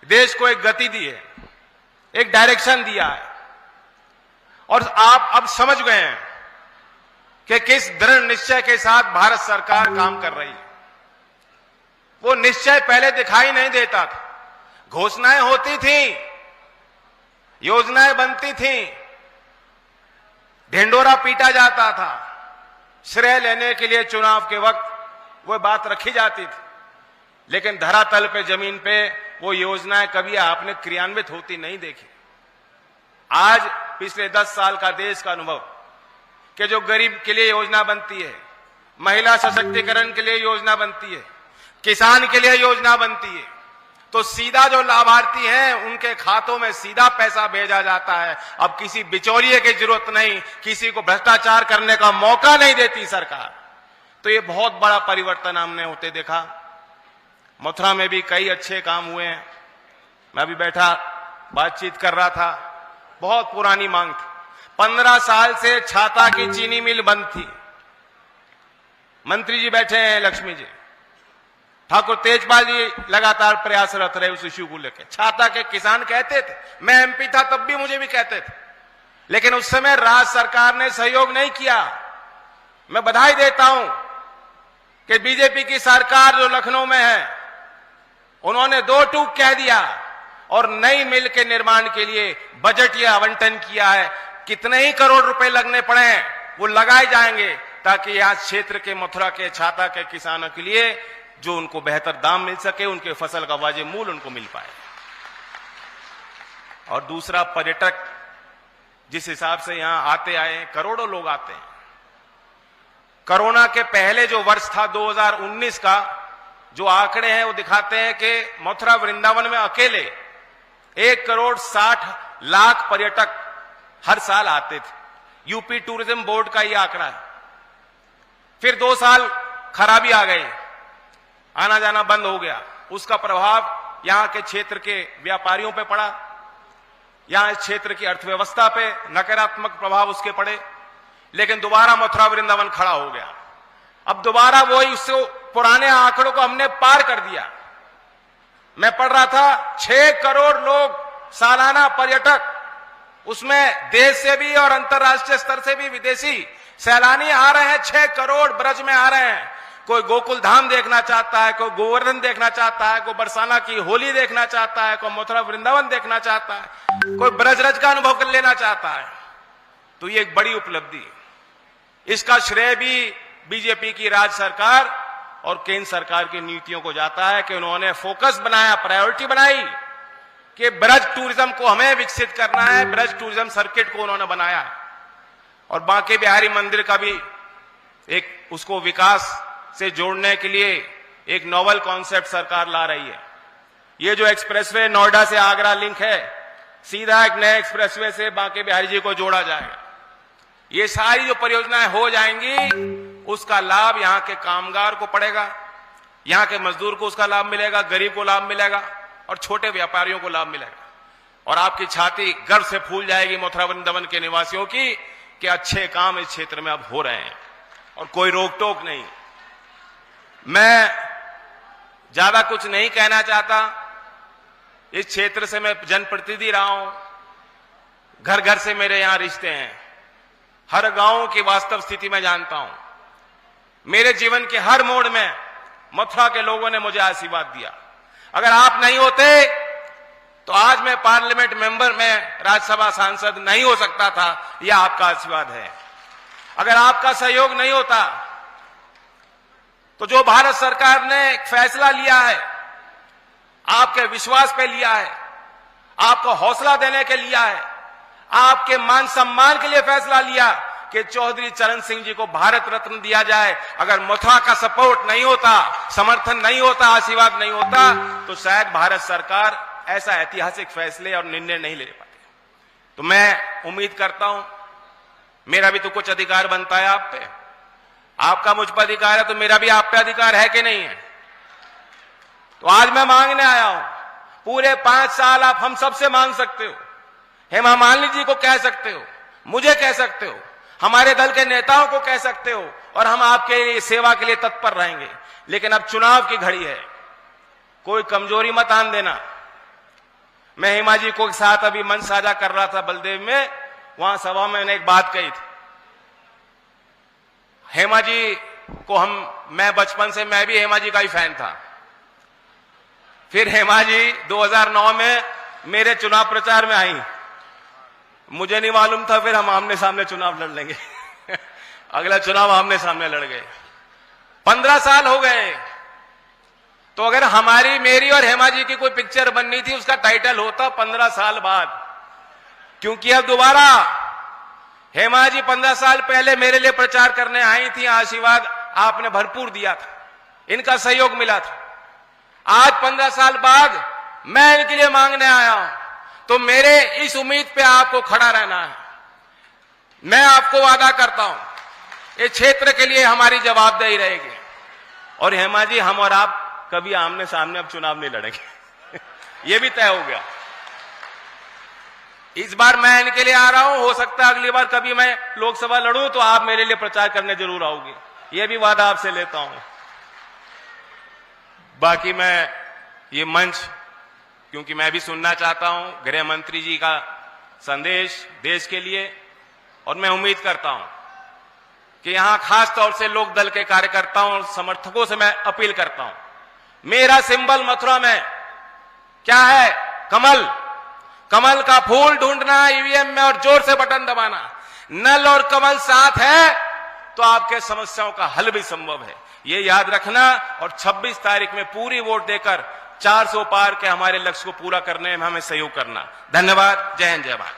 देश को एक गति दी है, एक डायरेक्शन दिया है, और आप अब समझ गए हैं कि किस दृढ़ निश्चय के साथ भारत सरकार काम कर रही है। वो निश्चय पहले दिखाई नहीं देता था। घोषणाएं होती थी, योजनाएं बनती थी, ढिंडोरा पीटा जाता था, श्रेय लेने के लिए चुनाव के वक्त वो बात रखी जाती थी, लेकिन धरातल पे, जमीन पे वो योजनाएं कभी आपने क्रियान्वित होती नहीं देखी। आज पिछले 10 साल का देश का अनुभव कि जो गरीब के लिए योजना बनती है, महिला सशक्तिकरण के लिए योजना बनती है, किसान के लिए योजना बनती है, तो सीधा जो लाभार्थी हैं उनके खातों में सीधा पैसा भेजा जाता है। अब किसी बिचौलिए की जरूरत नहीं, किसी को भ्रष्टाचार करने का मौका नहीं देती सरकार। तो ये बहुत बड़ा परिवर्तन हमने होते देखा। मथुरा में भी कई अच्छे काम हुए हैं। मैं अभी बैठा बातचीत कर रहा था, बहुत पुरानी मांग थी। 15 साल से छाता की चीनी मिल बंद थी। मंत्री जी बैठे हैं, लक्ष्मी जी, ठाकुर तेजपाल जी लगातार प्रयासरत रहे उस इश्यू को लेकर। छाता के किसान कहते थे, मैं एमपी था तब भी मुझे भी कहते थे, लेकिन उस समय राज्य सरकार ने सहयोग नहीं किया। मैं बधाई देता हूं कि बीजेपी की सरकार जो लखनऊ में है, उन्होंने 2 टूक कह दिया और नई मिल के निर्माण के लिए बजट या आवंटन किया है। कितने ही करोड़ रुपए लगने पड़े वो लगाए जाएंगे, ताकि यहां क्षेत्र के, मथुरा के, छाता के किसानों के लिए जो उनको बेहतर दाम मिल सके, उनके फसल का वाजिब मूल्य उनको मिल पाए। और दूसरा, पर्यटक जिस हिसाब से यहां आते आए, करोड़ों लोग आते हैं। कोरोना के पहले जो वर्ष था 2019 का, जो आंकड़े हैं वो दिखाते हैं कि मथुरा वृंदावन में अकेले 1,60,00,000 पर्यटक हर साल आते थे। यूपी टूरिज्म बोर्ड का ये आंकड़ा है। फिर 2 साल खराबी आ गई, आना जाना बंद हो गया। उसका प्रभाव यहां के क्षेत्र के व्यापारियों पे पड़ा, यहां इस क्षेत्र की अर्थव्यवस्था पे नकारात्मक प्रभाव उसके पड़े। लेकिन दोबारा मथुरा वृंदावन खड़ा हो गया। अब दोबारा वही, उससे पुराने आंकड़ों को हमने पार कर दिया। मैं पढ़ रहा था 6 करोड़ लोग सालाना पर्यटक, उसमें देश से भी और अंतर्राष्ट्रीय स्तर से भी विदेशी सैलानी आ रहे हैं। 6 करोड़ ब्रज में आ रहे हैं। कोई गोकुल धाम देखना चाहता है, कोई गोवर्धन देखना चाहता है, कोई बरसाना की होली देखना चाहता है, कोई मथुरा वृंदावन देखना चाहता है, कोई ब्रजरज का अनुभव कर लेना चाहता है। तो ये एक बड़ी उपलब्धि है। इसका श्रेय भी बीजेपी की राज्य सरकार और केंद्र सरकार की नीतियों को जाता है कि उन्होंने फोकस बनाया, प्रायोरिटी बनाई कि ब्रज टूरिज्म को हमें विकसित करना है। ब्रज टूरिज्म सर्किट को उन्होंने बनाया, और बांके बिहारी मंदिर का भी एक, उसको विकास से जोड़ने के लिए एक नोवेल कॉन्सेप्ट सरकार ला रही है। ये जो एक्सप्रेसवे नोएडा से आगरा लिंक है, सीधा एक नए एक्सप्रेसवे से बांके बिहारी जी को जोड़ा जाएगा। ये सारी जो परियोजनाएं हो जाएंगी, उसका लाभ यहां के कामगार को पड़ेगा, यहां के मजदूर को उसका लाभ मिलेगा, गरीब को लाभ मिलेगा, और छोटे व्यापारियों को लाभ मिलेगा। और आपकी छाती गर्व से फूल जाएगी मथुरा वृंदावन के निवासियों की कि अच्छे काम इस क्षेत्र में अब हो रहे हैं और कोई रोक टोक नहीं। मैं ज्यादा कुछ नहीं कहना चाहता। इस क्षेत्र से मैं जनप्रतिनिधि रहा हूं, घर घर से मेरे यहां रिश्ते हैं, हर गांव की वास्तव स्थिति में जानता हूं। मेरे जीवन के हर मोड़ में मथुरा के लोगों ने मुझे आशीर्वाद दिया। अगर आप नहीं होते तो आज मैं पार्लियामेंट मेंबर में, राज्यसभा सांसद नहीं हो सकता था। यह आपका आशीर्वाद है। अगर आपका सहयोग नहीं होता तो जो भारत सरकार ने एक फैसला लिया है, आपके विश्वास पे लिया है, आपको हौसला देने के लिया है, आपके मान सम्मान के लिए फैसला लिया कि चौधरी चरण सिंह जी को भारत रत्न दिया जाए, अगर मथुरा का सपोर्ट नहीं होता, समर्थन नहीं होता, आशीर्वाद नहीं होता, तो शायद भारत सरकार ऐसा ऐतिहासिक फैसले और निर्णय नहीं ले पाती। तो मैं उम्मीद करता हूं, मेरा भी तो कुछ अधिकार बनता है आप पे, आपका मुझ पर अधिकार है, तो मेरा भी आप पे अधिकार है कि नहीं है। तो आज मैं मांगने आया हूं, पूरे 5 साल आप हम सबसे मांग सकते हो, हेमा मालिनी जी को कह सकते हो, मुझे कह सकते हो, हमारे दल के नेताओं को कह सकते हो, और हम आपके सेवा के लिए तत्पर रहेंगे। लेकिन अब चुनाव की घड़ी है, कोई कमजोरी मत आन देना। मैं हेमा जी को साथ अभी मंच साझा कर रहा था बलदेव में, वहां सभा में मैंने एक बात कही थी। हेमा जी को मैं बचपन से मैं भी हेमा जी का ही फैन था। फिर हेमा जी 2009 में मेरे चुनाव प्रचार में आई, मुझे नहीं मालूम था फिर हम आमने सामने चुनाव लड़ लेंगे। अगला चुनाव आमने सामने लड़ गए। 15 साल हो गए। तो अगर हमारी, मेरी और हेमा जी की कोई पिक्चर बननी थी, उसका टाइटल होता 15 साल बाद, क्योंकि अब दोबारा हेमा जी 15 साल पहले मेरे लिए प्रचार करने आई थी, आशीर्वाद आपने भरपूर दिया था, इनका सहयोग मिला था। आज 15 साल बाद मैं इनके लिए मांगने आया हूं, तो मेरे इस उम्मीद पे आपको खड़ा रहना है। मैं आपको वादा करता हूं, इस क्षेत्र के लिए हमारी जवाबदेही रहेगी। और हेमा जी, हम और आप कभी आमने सामने अब चुनाव नहीं लड़ेंगे। यह भी तय हो गया। इस बार मैं इनके लिए आ रहा हूं, हो सकता है अगली बार कभी मैं लोकसभा लड़ूं तो आप मेरे लिए प्रचार करने जरूर आओगे, यह भी वादा आपसे लेता हूं। बाकी मैं ये मंच, क्योंकि मैं भी सुनना चाहता हूं गृह मंत्री जी का संदेश देश के लिए, और मैं उम्मीद करता हूं कि यहां खास तौर से लोक दल के कार्यकर्ताओं और समर्थकों से मैं अपील करता हूं, मेरा सिंबल मथुरा में क्या है? कमल। कमल का फूल ढूंढना ईवीएम में और जोर से बटन दबाना। नल और कमल साथ है तो आपके समस्याओं का हल भी संभव है, ये याद रखना। और 26 तारीख में पूरी वोट देकर 400 पार के हमारे लक्ष्य को पूरा करने में हमें सहयोग करना। धन्यवाद। जय हिंद, जय भारत।